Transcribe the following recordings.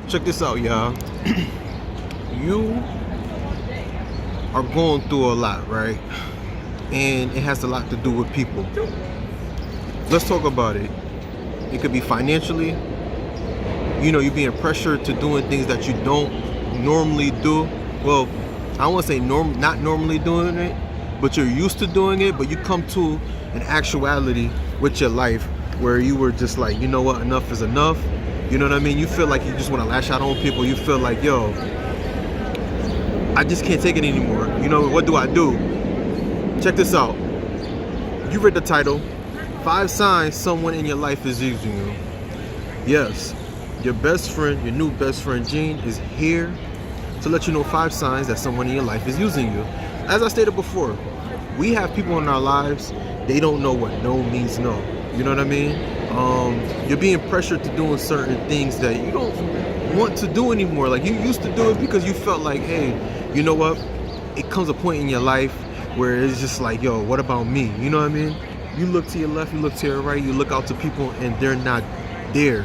Check this out, y'all. You are going through a lot, right? And it has a lot to do with people. Let's talk about it. It could be financially. You know, you're being pressured to doing things that you don't normally do. Well, I don't want to say not normally doing it, but you're used to doing it, but you come to an actuality with your life where you were just like, you know what, enough is enough. You know what I mean? You feel like you just want to lash out on people. You feel like, yo, I just can't take it anymore. You know, what do I do? Check this out. You read the title, 5 Signs Someone in Your Life is Using You. Yes, your best friend, your new best friend, Gene, is here to let you know 5 signs that someone in your life is using you. As I stated before, we have people in our lives, they don't know what no means no. You know what I mean? You're being pressured to doing certain things that you don't want to do anymore. Like, you used to do it because you felt like, hey, you know what? It comes a point in your life where it's just like, yo, what about me? You know what I mean? You look to your left, you look to your right, you look out to people, and they're not there.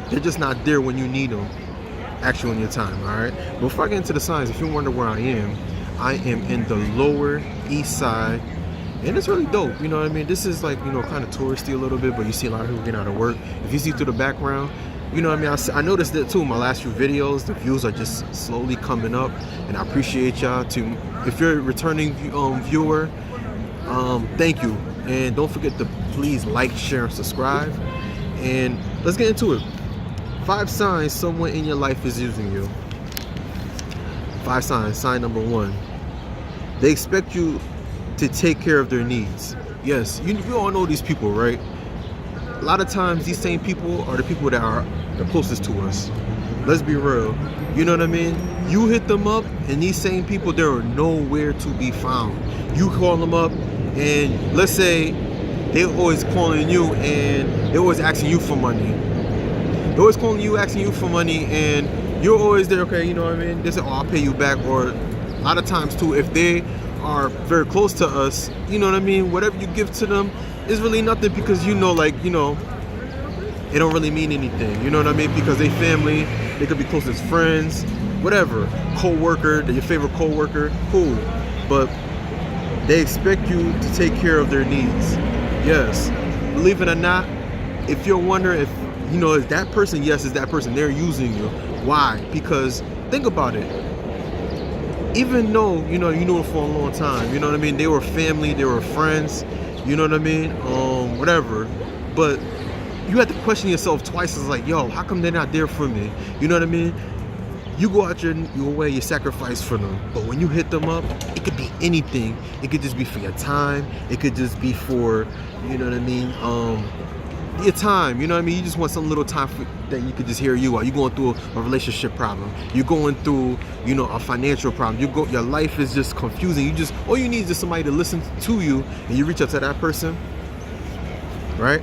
They're just not there when you need them, actually, in your time, all right? Before I get into the signs, if you wonder where I am in the Lower East Side, and it's really dope, you know what I mean? This is like, you know, kind of touristy a little bit, but you see a lot of people getting out of work. If you see through the background, you know what I mean? I noticed that too. My last few videos, the views are just slowly coming up, and I appreciate y'all. If you're a returning viewer, thank you, and don't forget to please like, share, and subscribe. And let's get into it. 5 signs someone in your life is using you. 5 signs. Sign number 1: they expect you to take care of their needs. Yes, we all know these people, right? A lot of times these same people are the people that are the closest to us. Let's be real. You know what I mean? You hit them up, and these same people, they are nowhere to be found. You call them up, and let's say they're always calling you, and they're always asking you for money. They're always calling you, asking you for money, and you're always there, okay, you know what I mean? They say, oh, I'll pay you back. Or a lot of times too, if they are very close to us, you know what I mean, whatever you give to them is really nothing, because you know, like, you know, it don't really mean anything, you know what I mean? Because they family, they could be closest friends, whatever, co-worker, your favorite co-worker, cool, but they expect you to take care of their needs. Yes, believe it or not, if you're wondering if, you know, is that person, yes, is that person, they're using you. Why? Because think about it. Even though, you know, you knew it for a long time, you know what I mean? They were family, they were friends, you know what I mean? Whatever. But you had to question yourself twice. It's like, yo, how come they're not there for me? You know what I mean? You go out your way, you sacrifice for them. But when you hit them up, it could be anything. It could just be for your time. It could just be for, you know what I mean? Your time, you know what I mean? You just want some little time that you could just hear you out. You're going through a relationship problem. You're going through, you know, a financial problem. Your life is just confusing. All you need is just somebody to listen to you, and you reach out to that person, right?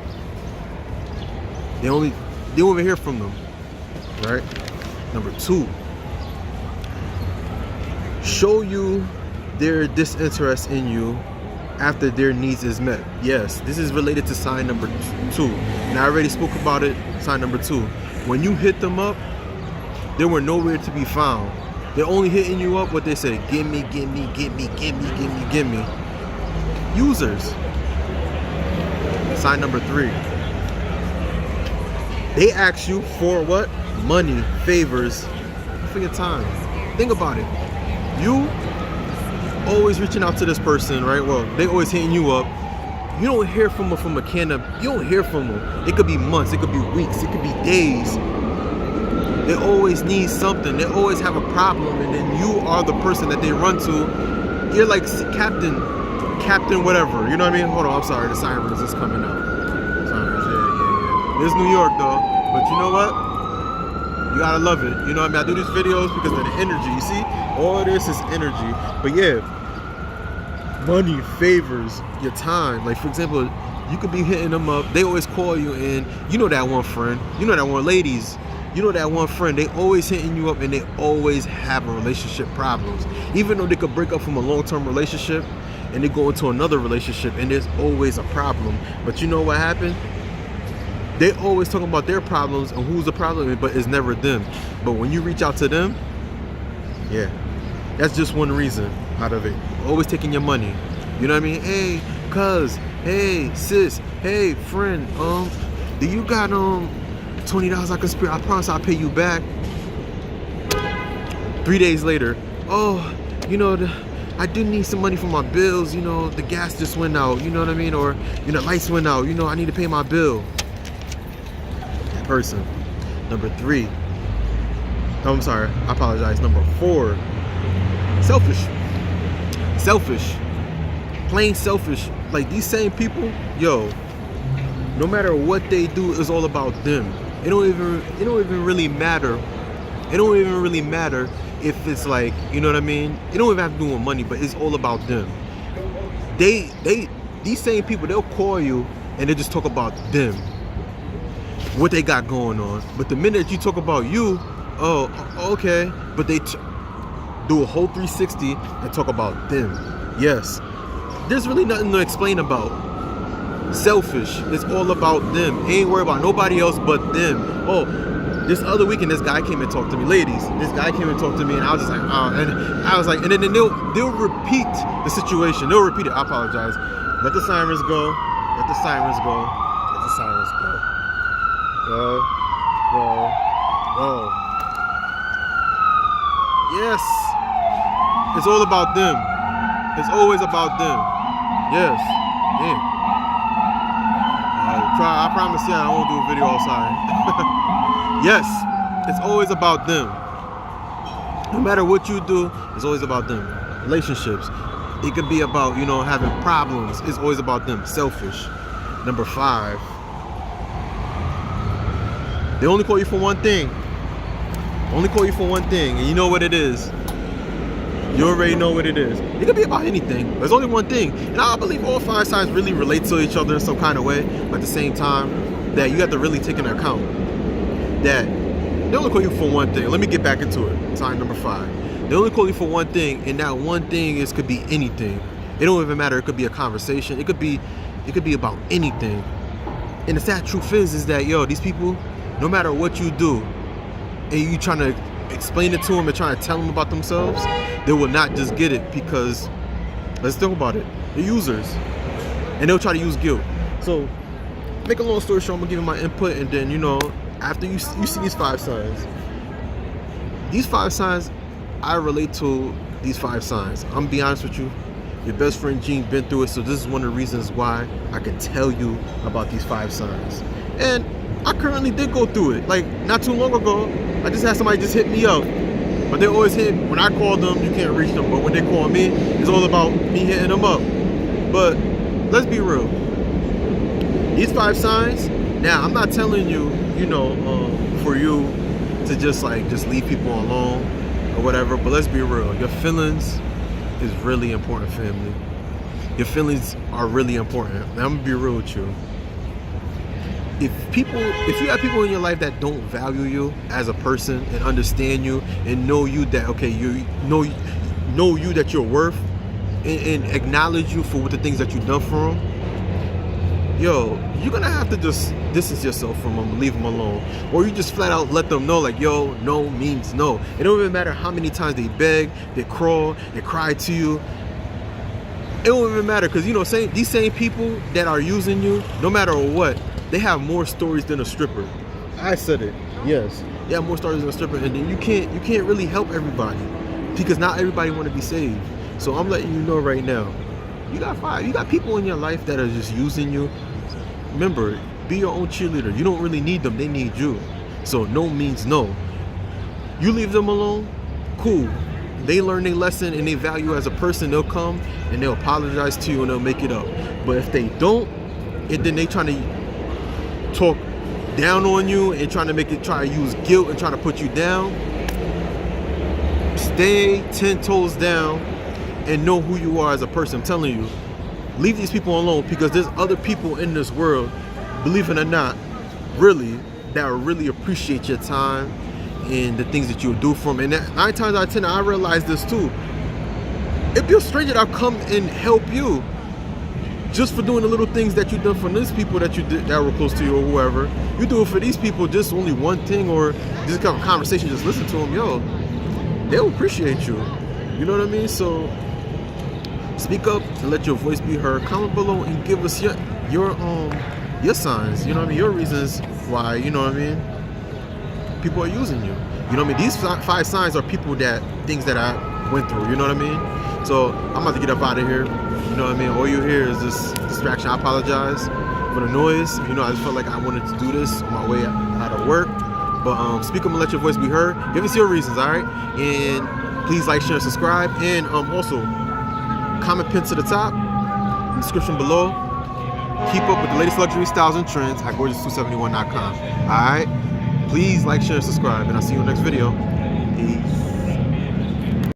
They don't even hear from them, right? Number 2, show you their disinterest in you after their needs is met. Yes, this is related to sign number 2. And I already spoke about it, sign number 2. When you hit them up, they were nowhere to be found. They're only hitting you up what they say, give me, give me, give me, give me, give me, give me. Users. Sign number 3. They ask you for what? Money, favors, for your time. Think about it. You always reaching out to this person, right? Well, they always hitting you up. You don't hear from them from a can of, you don't hear from them. It could be months, it could be weeks, it could be days. They always need something. They always have a problem, and then you are the person that they run to. You're like captain whatever. You know what I mean? Hold on, I'm sorry, the sirens is coming out. Sirens, yeah. This is New York though, but you know what? You gotta love it. You know what I mean? I do these videos because of the energy. You see? All this is energy. But yeah, money, favors, your time. Like, for example, you could be hitting them up. They always call you, and you know that one friend. You know that one, ladies. You know that one friend. They always hitting you up, and they always have relationship problems. Even though they could break up from a long-term relationship and they go into another relationship, and there's always a problem. But you know what happened? they always talking about their problems and who's the problem, but it's never them. But when you reach out to them, yeah, that's just one reason out of it. Always taking your money. You know what I mean? Hey, cuz, hey, sis, hey, friend, do you got $20 I can spare? I promise I'll pay you back. 3 days later, oh, you know, I do need some money for my bills. You know, the gas just went out. You know what I mean? Or, you know, lights went out. You know, I need to pay my bill. That person. Number 3. Oh, I'm sorry. I apologize. Number 4. Selfish. Selfish. Plain selfish. Like these same people, yo, no matter what they do, it's all about them. It don't even really matter. It don't even really matter if it's like, you know what I mean? It don't even have to do with money, but it's all about them. These same people, they'll call you and they just talk about them, what they got going on. But the minute you talk about you, oh, okay, but they do a whole 360 and talk about them. Yes, there's really nothing to explain about. Selfish. It's all about them. Ain't worried about nobody else but them. Oh, this other weekend, this guy came and talked to me. Ladies, this guy came and talked to me, and I was just like, and then they'll repeat the situation. They'll repeat it. I apologize. Let the sirens go. Let the sirens go. Let the sirens go. Go. Yes. It's all about them. It's always about them. Yes. Yeah. I promise you I won't do a video outside. Yes. It's always about them. No matter what you do, it's always about them. Relationships. It could be about, you know, having problems. It's always about them. Selfish. Number 5. They only call you for one thing. Only call you for one thing, and you know what it is. You already know what it is. It could be about anything. There's only one thing. And I believe all 5 signs really relate to each other in some kind of way. But at the same time, that you have to really take into account that they only call you for one thing. Let me get back into it. Sign number 5. They only call you for one thing, and that one thing could be anything. It don't even matter. It could be a conversation. It could be about anything. And the sad truth is that, yo, these people, no matter what you do, and you trying to explain it to them and trying to tell them about themselves, they will not just get it, because let's talk about it. They're users, and they'll try to use guilt. So, make a long story short, I'm gonna give you my input, and then, you know, after you see these 5 signs, I relate to these 5 signs. I'm gonna be honest with you. Your best friend Gene been through it, so this is one of the reasons why I can tell you about these 5 signs. And I currently did go through it. Like, not too long ago, I just had somebody just hit me up. But they always hit, when I call them, you can't reach them. But when they call me, it's all about me hitting them up. But let's be real. These 5 signs, now I'm not telling you, you know, for you to just leave people alone or whatever. But let's be real. Your feelings is really important, family. Your feelings are really important. Now, I'm gonna be real with you. If you have people in your life that don't value you as a person and understand you and know you that, okay, you know you that you're worth, and acknowledge you for the things that you've done for them, yo, you're gonna have to just distance yourself from them, leave them alone, or you just flat out let them know, like, yo, no means no. It don't even matter how many times they beg, they crawl, they cry to you. It don't even matter, because, you know, these same people that are using you, no matter what, they have more stories than a stripper. I said it. Yes, they have more stories than a stripper, and then you can't really help everybody, because not everybody want to be saved. So I'm letting you know right now, you got people in your life that are just using you. Remember, be your own cheerleader. You don't really need them; they need you. So no means no. You leave them alone, cool. They learn their lesson and they value you as a person. They'll come and they'll apologize to you and they'll make it up. But if they don't, and then they trying to talk down on you and try to use guilt and trying to put you down, stay 10 toes down and know who you are as a person. I'm telling you, leave these people alone, because there's other people in this world, believe it or not, really, that will really appreciate your time and the things that you'll do for them. And 9 times out of 10, I realize this too. If you're a stranger that'll come and help you, just for doing the little things that you done for these people that you did that were close to you or whoever. You do it for these people, just only one thing or just have a conversation, just listen to them, yo, they'll appreciate you. You know what I mean? So speak up and let your voice be heard. Comment below and give us your signs, you know what I mean, your reasons why, you know what I mean, people are using you. You know what I mean? These 5 signs are things that I went through, you know what I mean? So I'm about to get up out of here. You know what I mean? All you hear is this distraction. I apologize for the noise. You know, I just felt like I wanted to do this on my way out of work. But speak up and let your voice be heard. Give us your reasons, all right? And please like, share, and subscribe. And also, comment pin to the top, in the description below. Keep up with the latest luxury styles and trends at gorgeous271.com. All right? Please like, share, and subscribe. And I'll see you in the next video. Peace.